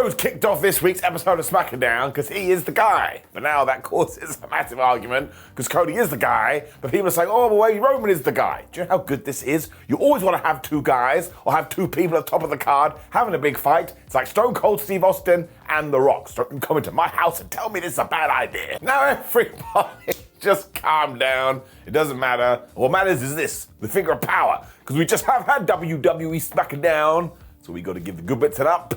Rhodes kicked off this week's episode of SmackDown because he is the guy. But now that causes a massive argument because Cody is the guy, but people are saying, oh, but wait, Roman is the guy. Do you know how good this is? You always want to have two guys or have two people at the top of the card having a big fight. It's like Stone Cold Steve Austin and The Rock. Don't come into my house and tell me this is a bad idea. Now everybody just calm down. It doesn't matter. What matters is this, the finger of power. Because we just have had WWE SmackDown, so we got to give the good bits an up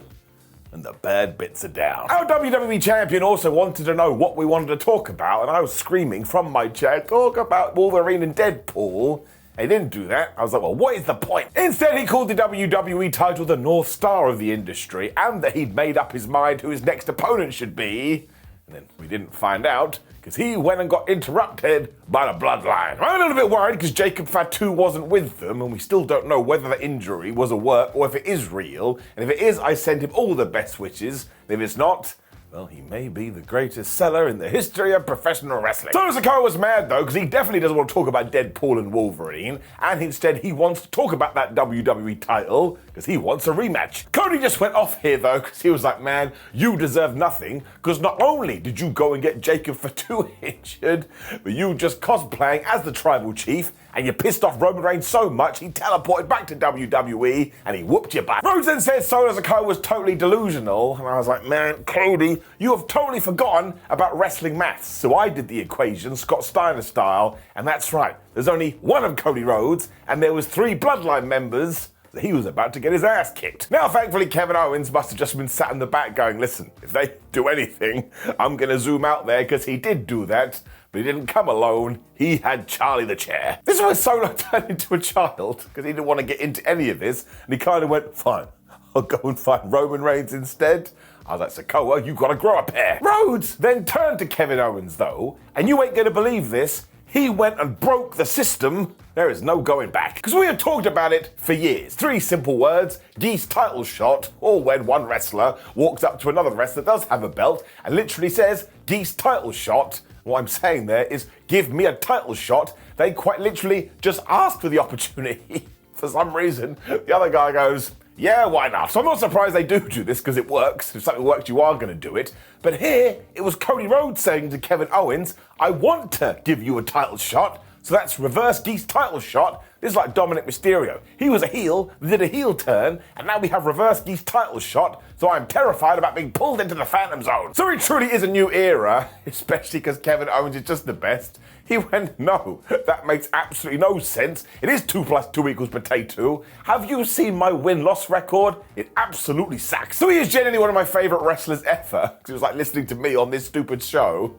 and the bad bits are down. Our WWE champion also wanted to know what we wanted to talk about, and I was screaming from my chair, talk about Wolverine and Deadpool. He didn't do that. I was like, well, what is the point? Instead, he called the WWE title the North Star of the industry, and that he'd made up his mind who his next opponent should be. And then we didn't find out, because he went and got interrupted by the Bloodline. I'm a little bit worried because Jacob Fatu wasn't with them, and we still don't know whether the injury was a work or if it is real. And if it is, I send him all the best wishes. And if it's not, well, he may be the greatest seller in the history of professional wrestling. Santos Escobar was mad though, because he definitely doesn't want to talk about Deadpool and Wolverine, and instead he wants to talk about that WWE title, because he wants a rematch. Cody just went off here though, because he was like, man, you deserve nothing, because not only did you go and get Jacob Fatu injured, but you just cosplaying as the tribal chief, and you pissed off Roman Reigns so much, he teleported back to WWE, and he whooped your butt. Rhodes then said Santos Escobar was totally delusional, and I was like, man, Cody, you have totally forgotten about wrestling maths. So I did the equation, Scott Steiner style, and that's right. There's only one of Cody Rhodes, and there was 3 Bloodline members, so he was about to get his ass kicked. Now, thankfully, Kevin Owens must have just been sat in the back going, listen, if they do anything, I'm gonna zoom out there, because he did do that. But he didn't come alone, he had Charlie the Chair. This is why Solo turned into a child, because he didn't want to get into any of this, and he kind of went, fine, I'll go and find Roman Reigns instead. I was like, Sokoa, you gotta grow a pair. Rhodes then turned to Kevin Owens though, and you ain't gonna believe this, he went and broke the system. There is no going back. Because we had talked about it for years. 3 simple words, geese title shot, or when one wrestler walks up to another wrestler that does have a belt and literally says, geese title shot. What I'm saying there is, give me a title shot. They quite literally just asked for the opportunity. For some reason, the other guy goes, yeah, why not? So I'm not surprised they do this because it works. If something works, you are going to do it. But here, it was Cody Rhodes saying to Kevin Owens, I want to give you a title shot. So that's reverse geese title shot. This is like Dominic Mysterio. He was a heel, did a heel turn, and now we have reverse geese title shot, so I'm terrified about being pulled into the Phantom Zone. So it truly is a new era, especially because Kevin Owens is just the best. He went, no, that makes absolutely no sense. It is 2 + 2 = potato. Have you seen my win-loss record? It absolutely sucks. So he is genuinely one of my favorite wrestlers ever, because it was like listening to me on this stupid show.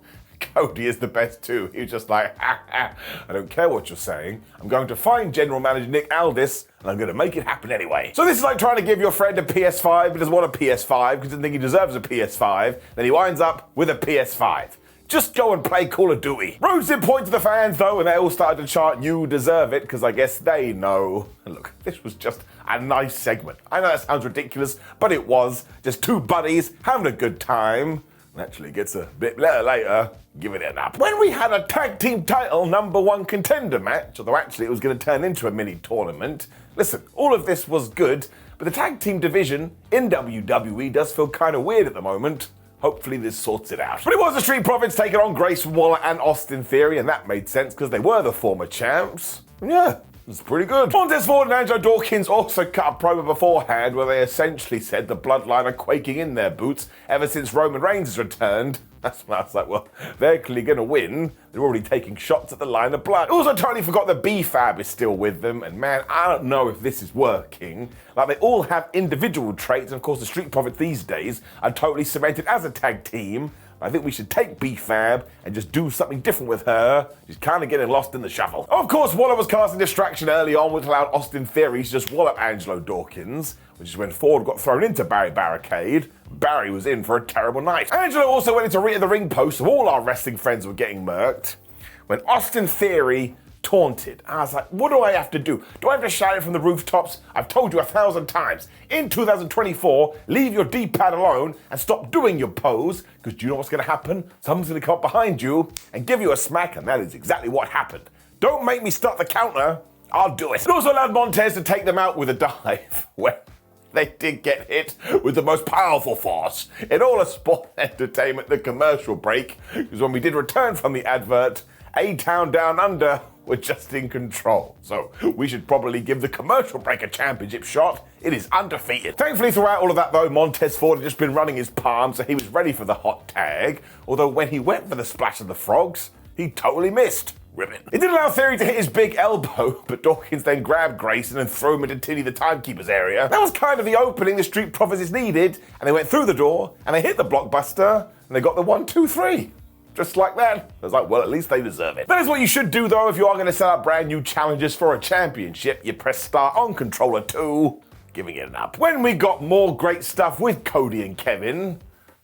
Cody is the best too. He was just like, ha, ha, I don't care what you're saying. I'm going to find General Manager Nick Aldis, and I'm going to make it happen anyway. So this is like trying to give your friend a PS5, he doesn't want a PS5 because he doesn't think he deserves a PS5. Then he winds up with a PS5. Just go and play Call of Duty. Rhodes did point to the fans though, and they all started to chant, you deserve it, because I guess they know. And look, this was just a nice segment. I know that sounds ridiculous, but it was. Just 2 buddies having a good time. Actually gets a bit later, give it an up. When we had a tag team title #1 contender match, although actually it was going to turn into a mini tournament, listen, all of this was good, but the tag team division in WWE does feel kind of weird at the moment. Hopefully this sorts it out. But it was the Street Profits taking on Grayson Waller and Austin Theory, and that made sense because they were the former champs. Yeah. It's pretty good. Montez Ford and Angelo Dawkins also cut a promo beforehand where they essentially said the Bloodline are quaking in their boots ever since Roman Reigns has returned. That's when I was like, well, they're clearly going to win. They're already taking shots at the line of blood. Also totally forgot that B-Fab is still with them, and man, I don't know if this is working. Like, they all have individual traits, and of course the Street Profits these days are totally cemented as a tag team. I think we should take B-Fab and just do something different with her. She's kind of getting lost in the shuffle. Of course, Waller was casting distraction early on, which allowed Austin Theory to just wallop Angelo Dawkins, which is when Ford got thrown into Barry Barricade. Barry was in for a terrible night. Angelo also went into the ring post, so all our wrestling friends were getting murked, when Austin Theory taunted. I was like, what do I have to do? Do I have to shout it from the rooftops? I've told you 1,000 times. In 2024, leave your D-pad alone and stop doing your pose, because do you know what's going to happen? Someone's going to come up behind you and give you a smack, and that is exactly what happened. Don't make me start the counter. I'll do it. It also allowed Montez to take them out with a dive, where they did get hit with the most powerful force in all of sports entertainment, the commercial break, because when we did return from the advert, A-Town Down Under were just in control. So we should probably give the commercial break a championship shot. It is undefeated. Thankfully, throughout all of that though, Montez Ford had just been running his palm, so he was ready for the hot tag. Although when he went for the splash of the frogs, he totally missed. Ribbon. It did allow Theory to hit his big elbow, but Dawkins then grabbed Grayson and threw him into Tilly the Timekeeper's area. That was kind of the opening the Street Profits needed, and they went through the door, and they hit the blockbuster, and they got the 1, 2, 3. Just like that. I was like, well, at least they deserve it. That is what you should do, though, if you are going to set up brand new challenges for a championship. You press start on controller 2, giving it an up. When we got more great stuff with Cody and Kevin,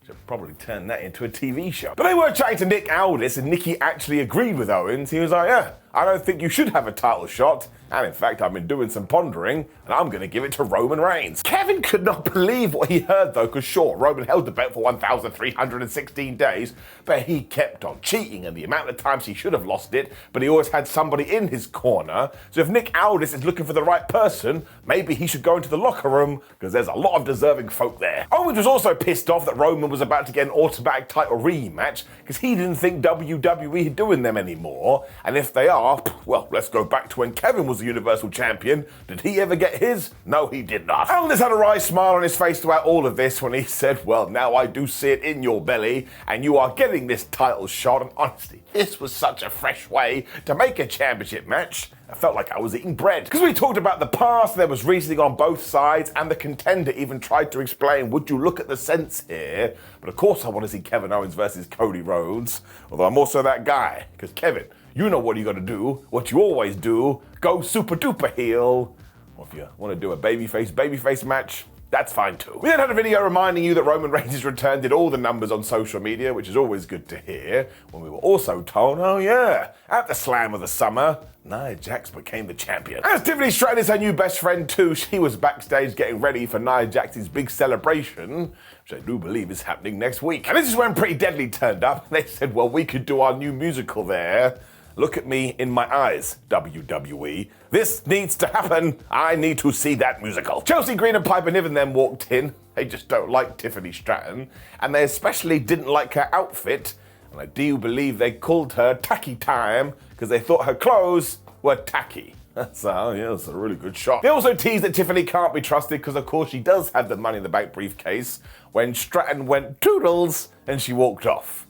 should probably turn that into a TV show. But they were chatting to Nick Aldis, and Nicky actually agreed with Owens. He was like, yeah, I don't think you should have a title shot. And in fact, I've been doing some pondering, and I'm going to give it to Roman Reigns. Kevin could not believe what he heard, though, because sure, Roman held the belt for 1,316 days, but he kept on cheating, and the amount of times he should have lost it, but he always had somebody in his corner. So if Nick Aldis is looking for the right person, maybe he should go into the locker room, because there's a lot of deserving folk there. Owens was also pissed off that Roman was about to get an automatic title rematch, because he didn't think WWE had doing them anymore, and if they are, well, let's go back to when Kevin was the Universal Champion. Did he ever get his? No, he did not. Aldis had a wry smile on his face throughout all of this when he said, well, now I do see it in your belly, and you are getting this title shot, and honestly, this was such a fresh way to make a championship match. I felt like I was eating bread. Because we talked about the past, there was reasoning on both sides, and the contender even tried to explain, would you look at the sense here? But of course I want to see Kevin Owens versus Cody Rhodes, although I'm also that guy, because Kevin, you know what you gotta do, what you always do, go super duper heel. Or if you want to do a babyface match, that's fine too. We then had a video reminding you that Roman Reigns' return did all the numbers on social media, which is always good to hear, when we were also told, oh yeah, at the Slam of the Summer, Nia Jax became the champion. As Tiffany Stratton is her new best friend too, she was backstage getting ready for Nia Jax's big celebration, which I do believe is happening next week. And this is when Pretty Deadly turned up, and they said, well, we could do our new musical there. Look at me in my eyes, WWE. This needs to happen. I need to see that musical. Chelsea Green and Piper Niven then walked in. They just don't like Tiffany Stratton, and they especially didn't like her outfit. And I do believe they called her Tacky Time because they thought her clothes were tacky. So, yeah, it's a really good shot. They also teased that Tiffany can't be trusted because, of course, she does have the Money in the Bank briefcase when Stratton went toodles and she walked off.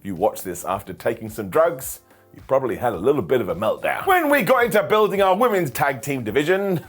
If you watch this after taking some drugs, you probably had a little bit of a meltdown. When we got into building our women's tag team division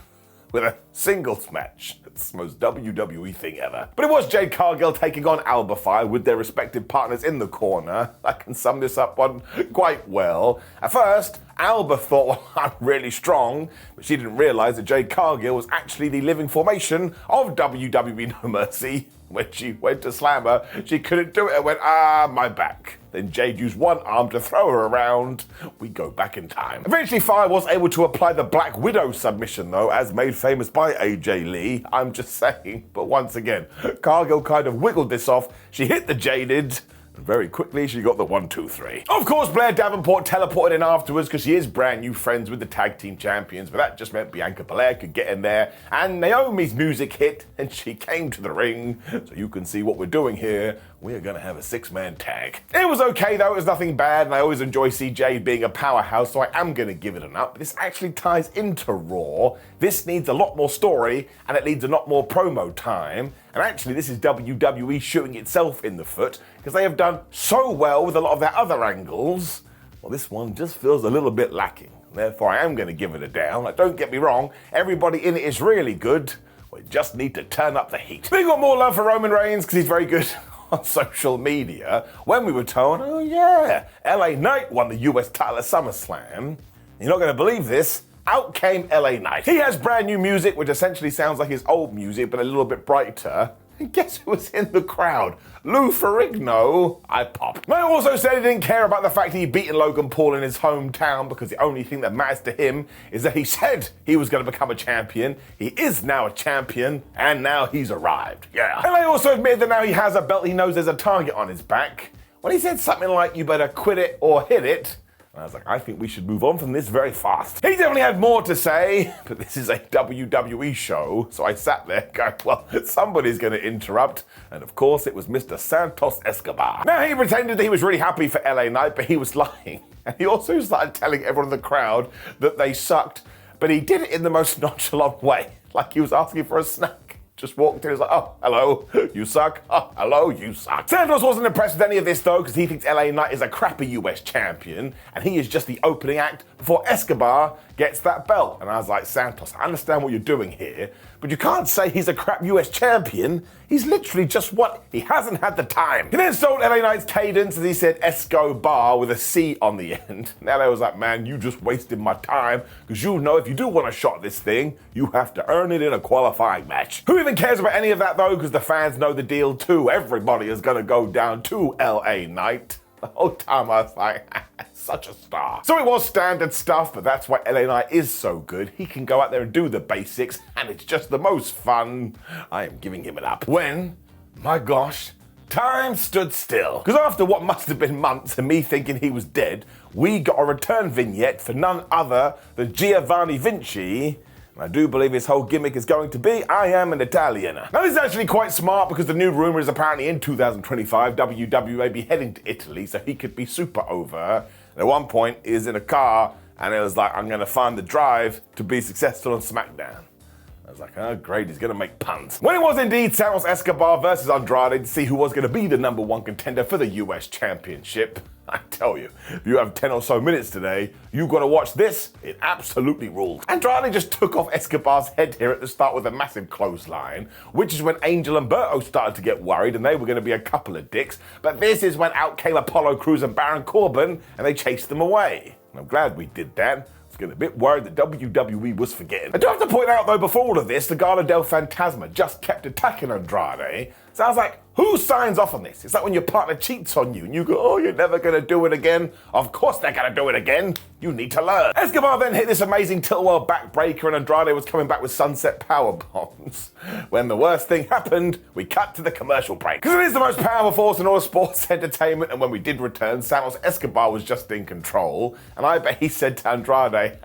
with a singles match. It's the most WWE thing ever. But it was Jade Cargill taking on Alba Fyre with their respective partners in the corner. I can sum this up on quite well. At first, Alba thought, well, I'm really strong, but she didn't realize that Jade Cargill was actually the living formation of WWE No Mercy. When she went to slam her, she couldn't do it and went, my back. Then Jade used one arm to throw her around. We go back in time. Eventually, Fyre was able to apply the Black Widow submission, though, as made famous by AJ Lee. I'm just saying. But once again, Cargill kind of wiggled this off. She hit the Jaded. And very quickly, she got the 1, 2, 3. Of course, Blair Davenport teleported in afterwards because she is brand new friends with the tag team champions, but that just meant Bianca Belair could get in there, and Naomi's music hit, and she came to the ring. So you can see what we're doing here. We are going to have a 6-man tag. It was okay, though. It was nothing bad, and I always enjoy CJ being a powerhouse, so I am going to give it an up. But this actually ties into Raw. This needs a lot more story, and it needs a lot more promo time. And actually, this is WWE shooting itself in the foot, because they have done so well with a lot of their other angles. Well, this one just feels a little bit lacking. Therefore, I am going to give it a down. Like, don't get me wrong, everybody in it is really good. We just need to turn up the heat. We got more love for Roman Reigns, because he's very good on social media. When we were told, oh yeah, LA Knight won the US title at SummerSlam. You're not going to believe this. Out came LA Knight. He has brand new music, which essentially sounds like his old music, but a little bit brighter. And guess who was in the crowd? Lou Ferrigno. I popped. Knight also said he didn't care about the fact he'd beaten Logan Paul in his hometown because the only thing that matters to him is that he said he was going to become a champion. He is now a champion, and now he's arrived. Yeah. LA also admitted that now he has a belt, he knows there's a target on his back. When he said something like, you better quit it or hit it, And I was like, I think we should move on from this very fast. He definitely had more to say, but this is a WWE show. So I sat there going, well, somebody's going to interrupt. And of course, it was Mr. Santos Escobar. Now, he pretended that he was really happy for LA Knight, but he was lying. And he also started telling everyone in the crowd that they sucked, but he did it in the most nonchalant way. Like he was asking for a snack. Just walked in, he was like, oh, hello, you suck. Oh, hello, you suck. Santos wasn't impressed with any of this though, because he thinks LA Knight is a crappy US champion, and he is just the opening act before Escobar gets that belt. And I was like, Santos, I understand what you're doing here, but you can't say he's a crap US champion. He's literally just what? He hasn't had the time. He then stole LA Knight's cadence as he said Escobar with a C on the end. And LA was like, man, you just wasted my time, because you know if you do want a shot at this thing, you have to earn it in a qualifying match. Who even cares about any of that though, because the fans know the deal too. Everybody is going to go down to LA Knight. The whole time I was like, such a star. So it was standard stuff, but that's why LA Knight is so good. He can go out there and do the basics, and it's just the most fun. I am giving him it up. When, my gosh, time stood still. Because after what must have been months of me thinking he was dead, we got a return vignette for none other than Giovanni Vinci. And I do believe his whole gimmick is going to be, I am an Italian. Now this is actually quite smart because the new rumor is apparently in 2025, WWE may be heading to Italy, so he could be super over. And at one point, he was in a car, and it was like, I'm gonna find the drive to be successful on SmackDown. I was like, oh great, he's gonna make puns. When it was indeed Santos Escobar versus Andrade to see who was gonna be the #1 contender for the US Championship, I tell you, if you have 10 or so minutes today, you gotta watch this. It absolutely ruled. Andrade just took off Escobar's head here at the start with a massive clothesline, which is when Angel and Berto started to get worried and they were gonna be a couple of dicks, but this is when out came Apollo Crews and Baron Corbin and they chased them away. And I'm glad we did that. Getting a bit worried that WWE was forgetting. I do have to point out though, before all of this, the Legado del Fantasma just kept attacking Andrade. So I was like, who signs off on this? It's like when your partner cheats on you and you go, oh, you're never gonna do it again. Of course they're gonna do it again. You need to learn. Escobar then hit this amazing tilt-world backbreaker and Andrade was coming back with sunset power bombs. When the worst thing happened, we cut to the commercial break. Because it is the most powerful force in all sports entertainment, and when we did return, Santos Escobar was just in control. And I bet he said to Andrade,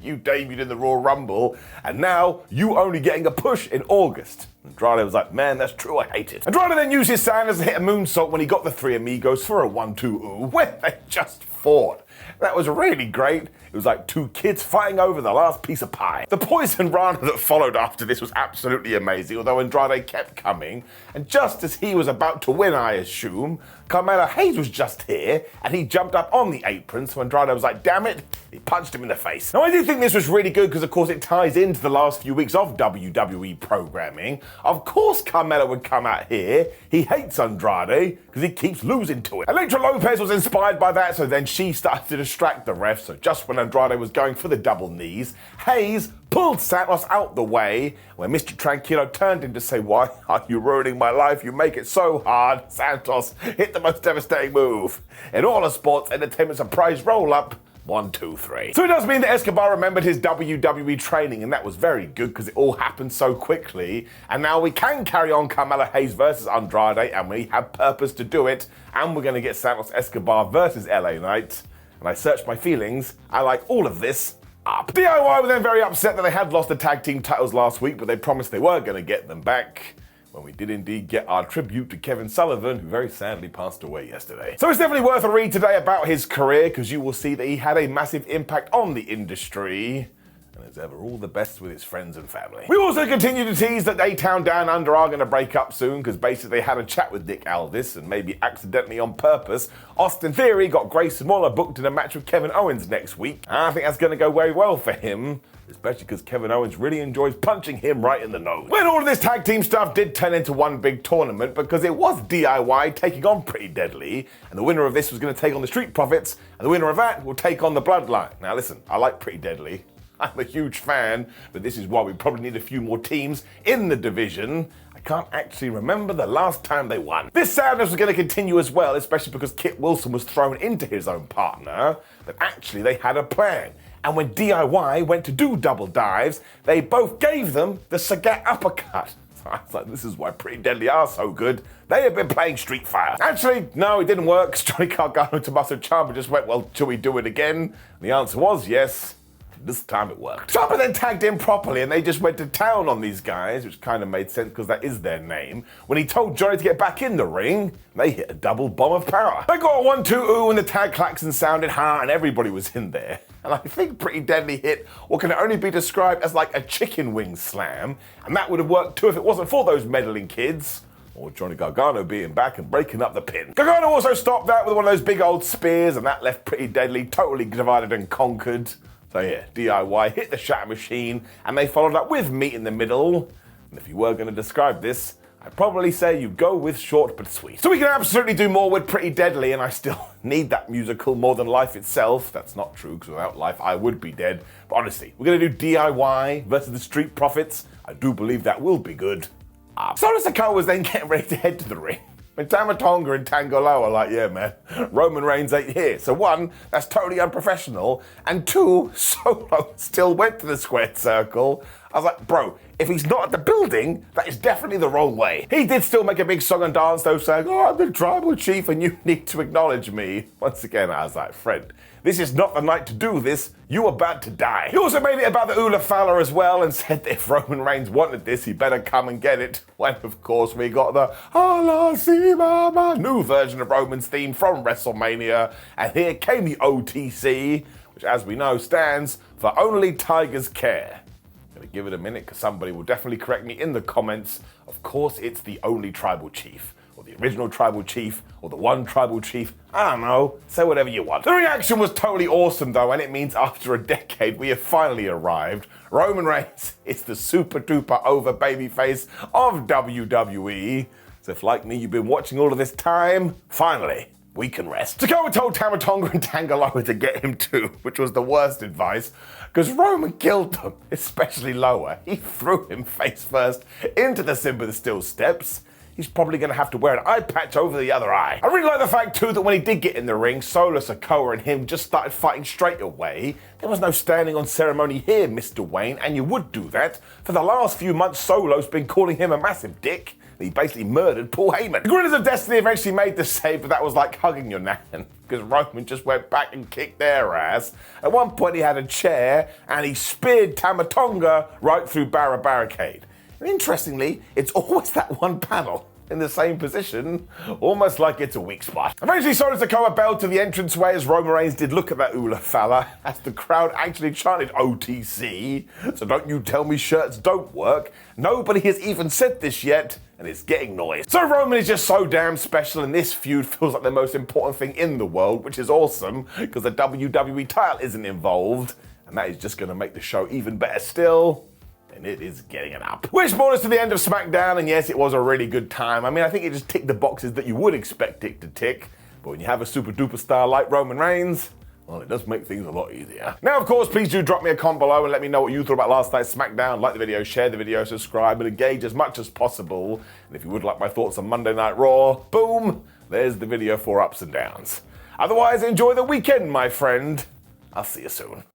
you debuted in the Royal Rumble, and now you only getting a push in August. Andrade was like, man, that's true, I hate it. Andrade then used his Sanders to hit a moonsault when he got the Three Amigos for a 1-2-ooh, where they just fought. That was really great. It was like two kids fighting over the last piece of pie. The poison rana that followed after this was absolutely amazing, although Andrade kept coming. And just as he was about to win, I assume, Carmelo Hayes was just here, and he jumped up on the apron, so Andrade was like, damn it, he punched him in the face. Now I do think this was really good because of course it ties into the last few weeks of WWE programming. Of course Carmelo would come out here, he hates Andrade because he keeps losing to it. Elektra Lopez was inspired by that, so then she started to distract the ref, so just when Andrade was going for the double knees, Hayes pulled Santos out the way, when Mr. Tranquilo turned in to say, why are you ruining my life? You make it so hard. Santos hit the most devastating move in all of sports entertainment, surprise roll-up. 1, 2, 3. So it does mean that Escobar remembered his WWE training, and that was very good because it all happened so quickly. And now we can carry on Carmelo Hayes versus Andrade, and we have purpose to do it. And we're going to get Santos Escobar versus LA Knight. And I searched my feelings. I like all of this up. DIY were then very upset that they had lost the tag team titles last week, but they promised they were going to get them back. When we did indeed get our tribute to Kevin Sullivan, who very sadly passed away yesterday. So it's definitely worth a read today about his career, because you will see that he had a massive impact on the industry. And as ever, all the best with his friends and family. We also continue to tease that A-Town Down Under are going to break up soon, because basically they had a chat with Nick Aldis, and maybe accidentally on purpose, Austin Theory got Grayson Waller booked in a match with Kevin Owens next week. And I think that's going to go very well for him, especially because Kevin Owens really enjoys punching him right in the nose. When all of this tag team stuff did turn into one big tournament, because it was DIY taking on Pretty Deadly, and the winner of this was going to take on the Street Profits, and the winner of that will take on the Bloodline. Now listen, I like Pretty Deadly. I'm a huge fan, but this is why we probably need a few more teams in the division. I can't actually remember the last time they won. This sadness was going to continue as well, especially because Kit Wilson was thrown into his own partner, but actually they had a plan. And when DIY went to do double dives, they both gave them the Sagat uppercut. I was like, this is why Pretty Deadly are so good. They have been playing Street Fighter. Actually, no, it didn't work. Johnny Gargano and Tommaso Ciampa just went, well, shall we do it again? And the answer was yes. This time it worked. Ciampa then tagged in properly and they just went to town on these guys, which kind of made sense because that is their name. When he told Johnny to get back in the ring, they hit a double bomb of power. They got a 1-2-ooh and the tag klaxon sounded ha and everybody was in there. And I think Pretty Deadly hit what can only be described as like a chicken wing slam. And that would have worked too if it wasn't for those meddling kids. Or Johnny Gargano being back and breaking up the pin. Gargano also stopped that with one of those big old spears and that left Pretty Deadly totally divided and conquered. So yeah, DIY hit the Shatter Machine, and they followed up with Meat in the Middle. And if you were going to describe this, I'd probably say you go with short but sweet. So we can absolutely do more with Pretty Deadly, and I still need that musical more than life itself. That's not true, because without life I would be dead. But honestly, we're going to do DIY versus the Street Profits. I do believe that will be good. Santos Escobar was then getting ready to head to the ring. And Tama Tonga and Tanga Loa are like, yeah, man, Roman Reigns ain't here. So one, that's totally unprofessional. And two, Solo still went to the squared circle. I was like, bro, if he's not at the building, that is definitely the wrong way. He did still make a big song and dance though, saying, oh, I'm the tribal chief and you need to acknowledge me. Once again, I was like, friend, this is not the night to do this. You're about to die. He also made it about the Ula Fala as well and said that if Roman Reigns wanted this, he better come and get it. When, of course, we got the Hala Si Mama new version of Roman's theme from WrestleMania. And here came the OTC, which, as we know, stands for Only Tigers Care. I'm gonna give it a minute because somebody will definitely correct me in the comments. Of course, it's the only tribal chief, or the original tribal chief, or the one tribal chief. I don't know, say whatever you want. The reaction was totally awesome though, and it means after a decade we have finally arrived. Roman Reigns is the super duper over babyface of WWE. So if like me you've been watching all of this time, finally we can rest. Sikoa told Tama Tonga and Tanga Loa to get him too, which was the worst advice, because Roman killed them, especially Loa. He threw him face first into the Simba the Steel steps. He's probably going to have to wear an eye patch over the other eye. I really like the fact too that when he did get in the ring, Solo Sikoa and him just started fighting straight away. There was no standing on ceremony here, Mr. Wayne, and you would do that. For the last few months, Solo's been calling him a massive dick. He basically murdered Paul Heyman. The Gorillas of Destiny eventually made the save, but that was like hugging your nan, because Roman just went back and kicked their ass. At one point he had a chair and he speared Tama Tonga right through barricade. And interestingly, it's always that one panel in the same position, almost like it's a weak spot. Eventually, Solo Sikoa bailed to the entranceway as Roman Reigns did look at that Ula Fala, as the crowd actually chanted OTC. So don't you tell me shirts don't work. Nobody has even said this yet, and it's getting noise. So Roman is just so damn special, and this feud feels like the most important thing in the world, which is awesome, because the WWE title isn't involved, and that is just gonna make the show even better still. And it is getting it up. Which brought us to the end of SmackDown, and yes, it was a really good time. I mean, I think it just ticked the boxes that you would expect it to tick, but when you have a super duper star like Roman Reigns, well, it does make things a lot easier. Now, of course, please do drop me a comment below and let me know what you thought about last night's SmackDown. Like the video, share the video, subscribe, and engage as much as possible. And if you would like my thoughts on Monday Night Raw, boom, there's the video for ups and downs. Otherwise, enjoy the weekend, my friend. I'll see you soon.